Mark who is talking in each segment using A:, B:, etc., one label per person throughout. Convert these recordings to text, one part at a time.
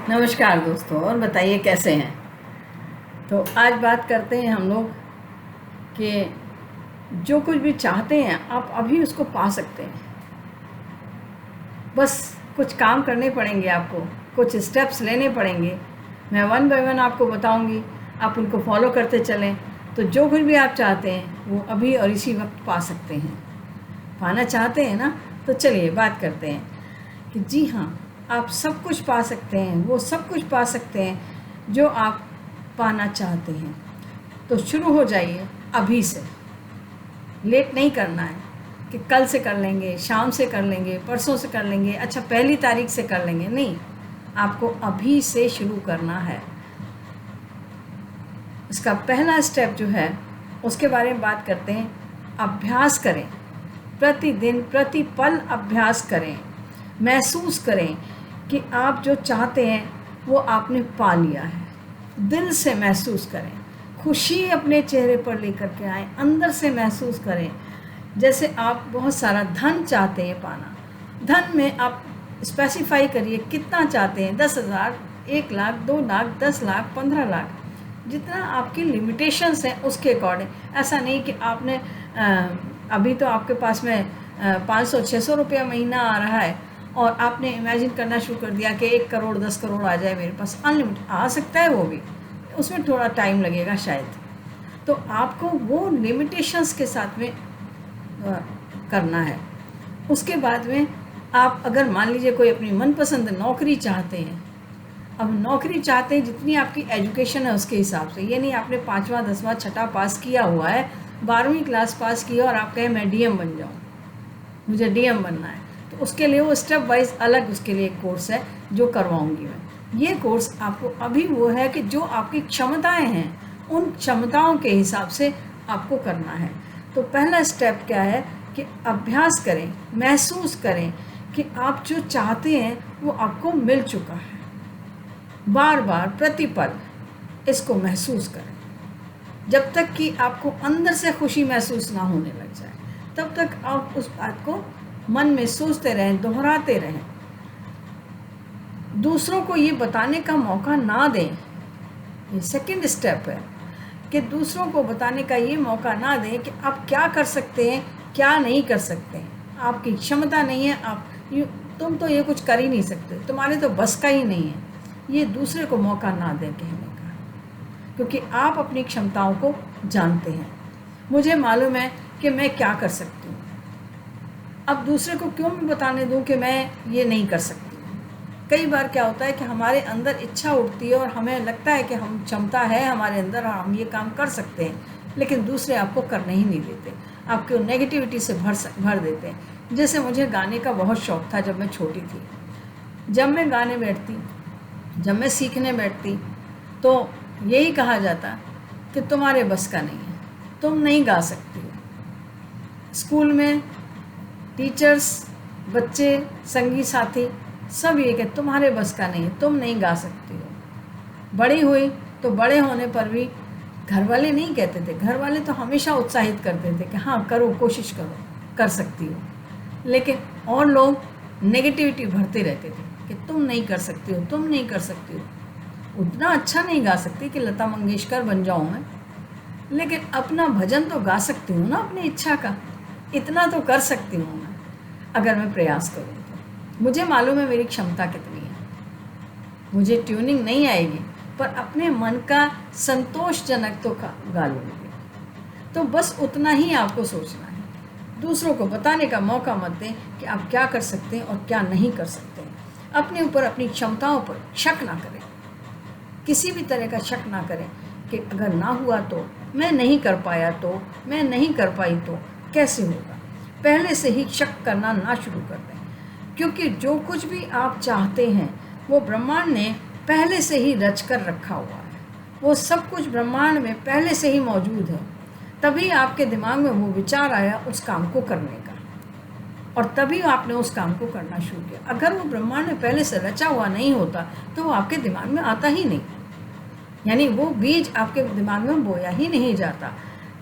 A: नमस्कार दोस्तों, और बताइए कैसे हैं। तो आज बात करते हैं हम लोग कि जो कुछ भी चाहते हैं आप अभी उसको पा सकते हैं। बस कुछ काम करने पड़ेंगे, आपको कुछ स्टेप्स लेने पड़ेंगे। मैं वन बाय वन आपको बताऊंगी, आप उनको फॉलो करते चलें तो जो कुछ भी आप चाहते हैं वो अभी और इसी वक्त पा सकते हैं। पाना चाहते हैं ना, तो चलिए बात करते हैं कि जी हाँ, आप सब कुछ पा सकते हैं, वो सब कुछ पा सकते हैं जो आप पाना चाहते हैं। तो शुरू हो जाइए अभी से। लेट नहीं करना है कि कल से कर लेंगे, शाम से कर लेंगे, परसों से कर लेंगे, अच्छा पहली तारीख से कर लेंगे, नहीं। आपको अभी से शुरू करना है। इसका पहला स्टेप जो है उसके बारे में बात करते हैं। अभ्यास करें, प्रतिदिन प्रतिपल अभ्यास करें। महसूस करें कि आप जो चाहते हैं वो आपने पा लिया है। दिल से महसूस करें, खुशी अपने चेहरे पर लेकर के आए, अंदर से महसूस करें जैसे आप बहुत सारा धन चाहते हैं पाना। धन में आप स्पेसिफाई करिए कितना चाहते हैं, 10,000, 1 लाख, 2 लाख, 10 लाख, 15 लाख, जितना आपकी लिमिटेशंस हैं उसके अकॉर्डिंग। ऐसा नहीं कि आपने अभी तो आपके पास में 500-600 रुपया महीना आ रहा है और आपने इमेजिन करना शुरू कर दिया कि 1 करोड़ 10 करोड़ आ जाए मेरे पास। अनलिमिटेड आ सकता है वो भी, उसमें थोड़ा टाइम लगेगा शायद। तो आपको वो लिमिटेशंस के साथ में करना है। उसके बाद में आप अगर मान लीजिए कोई अपनी मनपसंद नौकरी चाहते हैं, अब नौकरी चाहते हैं जितनी आपकी एजुकेशन है उसके हिसाब से। ये नहीं आपने 5वां 10वां 6ठा पास किया हुआ है, 12वीं क्लास पास किया और आप कहें मैं डीएम बन जाऊँ, मुझे डीएम बनना है, तो उसके लिए वो स्टेप वाइज अलग उसके लिए एक कोर्स है जो करवाऊँगी मैं। ये कोर्स आपको अभी वो है कि जो आपकी क्षमताएं हैं उन क्षमताओं के हिसाब से आपको करना है। तो पहला स्टेप क्या है कि अभ्यास करें, महसूस करें कि आप जो चाहते हैं वो आपको मिल चुका है। बार बार प्रतिपल इसको महसूस करें जब तक कि आपको अंदर से खुशी महसूस ना होने लग जाए, तब तक आप उस बात को मन में सोचते रहें, दोहराते रहें। दूसरों को ये बताने का मौका ना दें। ये सेकंड स्टेप है कि दूसरों को बताने का ये मौका ना दें कि आप क्या कर सकते हैं, क्या नहीं कर सकते हैं। आपकी क्षमता नहीं है, तुम तो ये कुछ कर ही नहीं सकते, तुम्हारे तो बस का ही नहीं है। ये दूसरे को मौका ना दें कहने का, क्योंकि आप अपनी क्षमताओं को जानते हैं। मुझे मालूम है कि मैं क्या कर सकती हूँ, अब दूसरे को क्यों मैं बताने दूँ कि मैं ये नहीं कर सकती। कई बार क्या होता है कि हमारे अंदर इच्छा उठती है और हमें लगता है कि हम क्षमता है हमारे अंदर, हम ये काम कर सकते हैं, लेकिन दूसरे आपको करने ही नहीं देते, आपको नेगेटिविटी से भर देते हैं। जैसे मुझे गाने का बहुत शौक़ था जब मैं छोटी थी। जब मैं गाने बैठती, जब मैं सीखने बैठती, तो यही कहा जाता कि तुम्हारे बस का नहीं है, तुम नहीं गा सकती हो। स्कूल में टीचर्स, बच्चे, संगी साथी सब ये कि तुम्हारे बस का नहीं है, तुम नहीं गा सकती हो। बड़ी हुई तो बड़े होने पर भी घर वाले नहीं कहते थे, घर वाले तो हमेशा उत्साहित करते थे कि हाँ करो, कोशिश करो, कर सकती हो। लेकिन और लोग नेगेटिविटी भरते रहते थे कि तुम नहीं कर सकती हो, तुम नहीं कर सकती हो। उतना अच्छा नहीं गा सकती कि लता मंगेशकर बन जाऊँ मैं, लेकिन अपना भजन तो गा सकती हूँ ना अपनी इच्छा का, इतना तो कर सकती हूँ मैं अगर मैं प्रयास करूँ तो। मुझे मालूम है मेरी क्षमता कितनी है। मुझे ट्यूनिंग नहीं आएगी पर अपने मन का संतोषजनक तो गा लूँगी। तो बस उतना ही आपको सोचना है, दूसरों को बताने का मौका मत दें कि आप क्या कर सकते हैं और क्या नहीं कर सकते हैं। अपने ऊपर, अपनी क्षमताओं पर शक ना करें, किसी भी तरह का शक ना करें कि अगर ना हुआ तो, मैं नहीं कर पाया तो, मैं नहीं कर पाई तो कैसे होगा। पहले से ही शक करना ना शुरू कर दें, क्योंकि जो कुछ भी आप चाहते हैं वो ब्रह्मांड ने पहले से ही रच कर रखा हुआ है। वो सब कुछ ब्रह्मांड में पहले से ही मौजूद है। तभी आपके दिमाग में वो विचार आया उस काम को करने का, और तभी आपने उस काम को करना शुरू किया। अगर वो ब्रह्मांड में पहले से रचा हुआ नहीं होता तो वो आपके दिमाग में आता ही नहीं, यानी वो बीज आपके दिमाग में बोया ही नहीं जाता।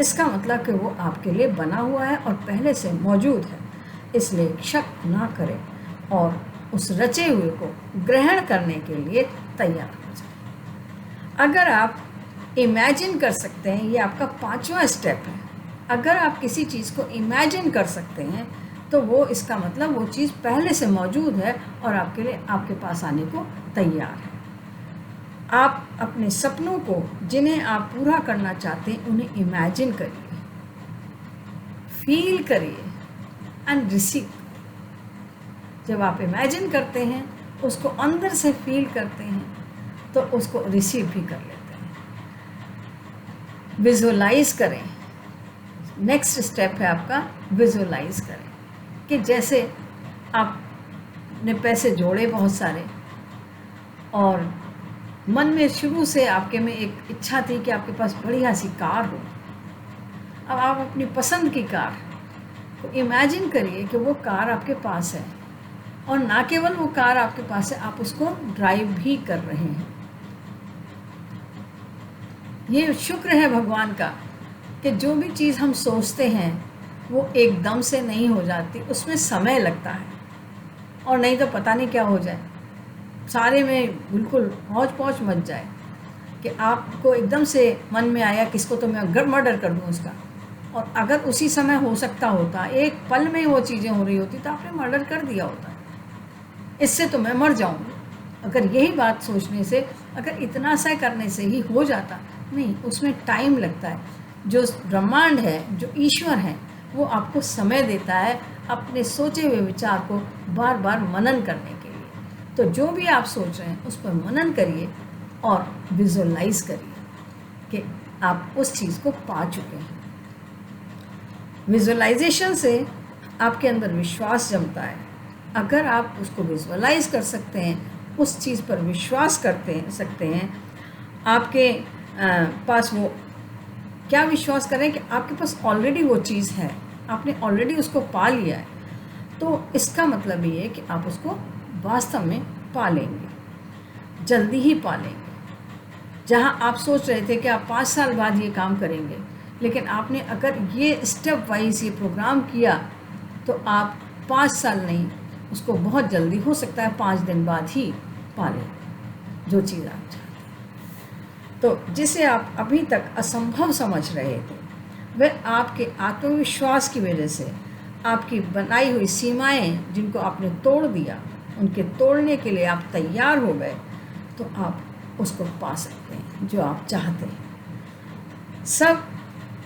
A: इसका मतलब कि वो आपके लिए बना हुआ है और पहले से मौजूद है। इसलिए शक ना करें और उस रचे हुए को ग्रहण करने के लिए तैयार हो जाए। अगर आप इमेजिन कर सकते हैं, ये आपका 5वां स्टेप है। अगर आप किसी चीज़ को इमेजिन कर सकते हैं तो वो इसका मतलब वो चीज़ पहले से मौजूद है और आपके लिए आपके पास आने को तैयार है। आप अपने सपनों को जिन्हें आप पूरा करना चाहते हैं उन्हें इमेजिन करिए, फील करिए एंड रिसीव। जब आप इमेजिन करते हैं, उसको अंदर से फील करते हैं, तो उसको रिसीव भी कर लेते हैं। विजुअलाइज करें। नेक्स्ट स्टेप है आपका विजुअलाइज करें कि जैसे आपने पैसे जोड़े बहुत सारे और मन में शुरू से आपके में एक इच्छा थी कि आपके पास बढ़िया सी कार हो। अब आप अपनी पसंद की कार को इमेजिन करिए कि वो कार आपके पास है और ना केवल वो कार आपके पास है, आप उसको ड्राइव भी कर रहे हैं। ये शुक्र है भगवान का कि जो भी चीज़ हम सोचते हैं वो एकदम से नहीं हो जाती, उसमें समय लगता है और नहीं तो पता नहीं क्या हो जाए, सारे में बिल्कुल हौच पौच मच जाए कि आपको एकदम से मन में आया किसको तो मैं मर्डर कर दूँ उसका, और अगर उसी समय हो सकता होता, एक पल में वो चीज़ें हो रही होती तो आपने मर्डर कर दिया होता। इससे तो मैं मर जाऊँगी। अगर यही बात सोचने से, अगर इतना सा करने से ही हो जाता, नहीं, उसमें टाइम लगता है। जो ब्रह्मांड है, जो ईश्वर है, वो आपको समय देता है अपने सोचे हुए विचार को बार बार मनन करने के लिए। तो जो भी आप सोच रहे हैं उस पर मनन करिए और विजुअलाइज करिए कि आप उस चीज़ को पा चुके हैं। विजुअलाइजेशन से आपके अंदर विश्वास जमता है। अगर आप उसको विजुअलाइज कर सकते हैं, उस चीज़ पर विश्वास सकते हैं, आपके पास वो क्या विश्वास करें कि आपके पास ऑलरेडी वो चीज़ है, आपने ऑलरेडी उसको पा लिया है, तो इसका मतलब ये है कि आप उसको वास्तव में पा लेंगे, जल्दी ही पा लेंगे। जहाँ आप सोच रहे थे कि आप 5 साल बाद ये काम करेंगे, लेकिन आपने अगर ये स्टेप वाइज ये प्रोग्राम किया तो आप 5 साल नहीं, उसको बहुत जल्दी, हो सकता है 5 दिन बाद ही पा लें जो चीज़ आप चाहते हैं। तो जिसे आप अभी तक असंभव समझ रहे थे, वह आपके आत्मविश्वास की वजह से, आपकी बनाई हुई सीमाएं जिनको आपने तोड़ दिया, उनके तोड़ने के लिए आप तैयार हो गए, तो आप उसको पा सकते हैं जो आप चाहते हैं। सब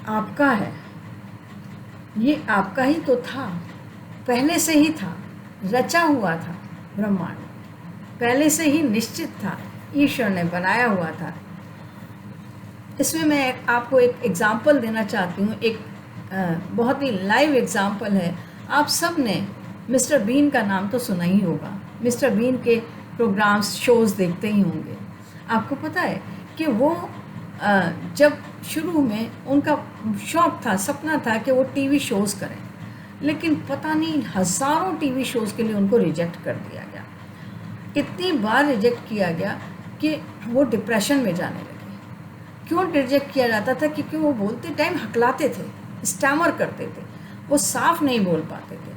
A: आपका है, ये आपका ही तो था, पहले से ही था, रचा हुआ था। ब्रह्मांड पहले से ही निश्चित था, ईश्वर ने बनाया हुआ था। इसमें मैं आपको एक एग्ज़ाम्पल देना चाहती हूँ। एक बहुत ही लाइव एग्ज़ाम्पल है। आप सब ने मिस्टर बीन का नाम तो सुना ही होगा। मिस्टर बीन के प्रोग्राम्स, शोज़ देखते ही होंगे। आपको पता है कि वो जब शुरू में उनका शौक़ था, सपना था कि वो टीवी शोज़ करें, लेकिन पता नहीं हज़ारों टीवी शोज़ के लिए उनको रिजेक्ट कर दिया गया। इतनी बार रिजेक्ट किया गया कि वो डिप्रेशन में जाने लगे। क्यों रिजेक्ट किया जाता था? क्योंकि वो बोलते टाइम हकलाते थे, स्टैमर करते थे, वो साफ नहीं बोल पाते थे।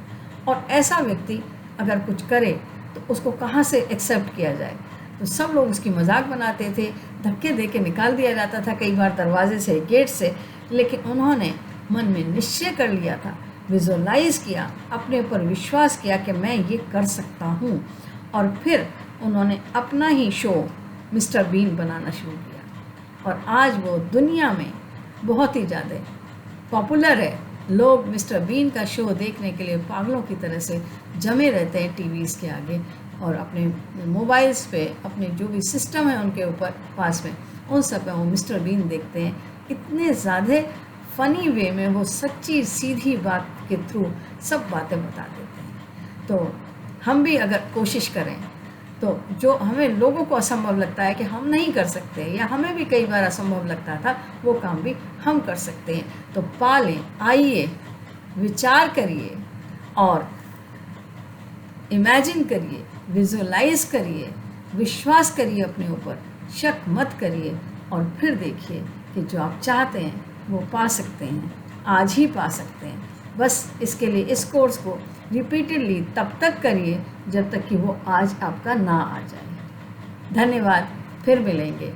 A: और ऐसा व्यक्ति अगर कुछ करे तो उसको कहाँ से एक्सेप्ट किया जाए? तो सब लोग उसकी मजाक बनाते थे, धक्के दे के निकाल दिया जाता था, कई बार दरवाजे से, गेट से। लेकिन उन्होंने मन में निश्चय कर लिया था, विजुअलाइज़ किया, अपने ऊपर विश्वास किया कि मैं ये कर सकता हूँ, और फिर उन्होंने अपना ही शो मिस्टर बीन बनाना शुरू किया। और आज वो दुनिया में बहुत ही ज़्यादा पॉपुलर है। लोग मिस्टर बीन का शो देखने के लिए पागलों की तरह से जमे रहते हैं टीवीज़ के आगे, और अपने मोबाइल्स पे, अपने जो भी सिस्टम है उनके ऊपर पास में, उन सब पे वो मिस्टर बीन देखते हैं। इतने ज़्यादा फ़नी वे में वो सच्ची सीधी बात के थ्रू सब बातें बता देते हैं। तो हम भी अगर कोशिश करें तो जो हमें लोगों को असंभव लगता है कि हम नहीं कर सकते, या हमें भी कई बार असंभव लगता था, वो काम भी हम कर सकते हैं। तो पा लें, आइए, विचार करिए और इमेजिन करिए, विजुअलाइज करिए, विश्वास करिए अपने ऊपर, शक मत करिए, और फिर देखिए कि जो आप चाहते हैं वो पा सकते हैं, आज ही पा सकते हैं। बस इसके लिए इस कोर्स को रिपीटेडली तब तक करिए जब तक कि वो आज आपका ना आ जाए। धन्यवाद, फिर मिलेंगे।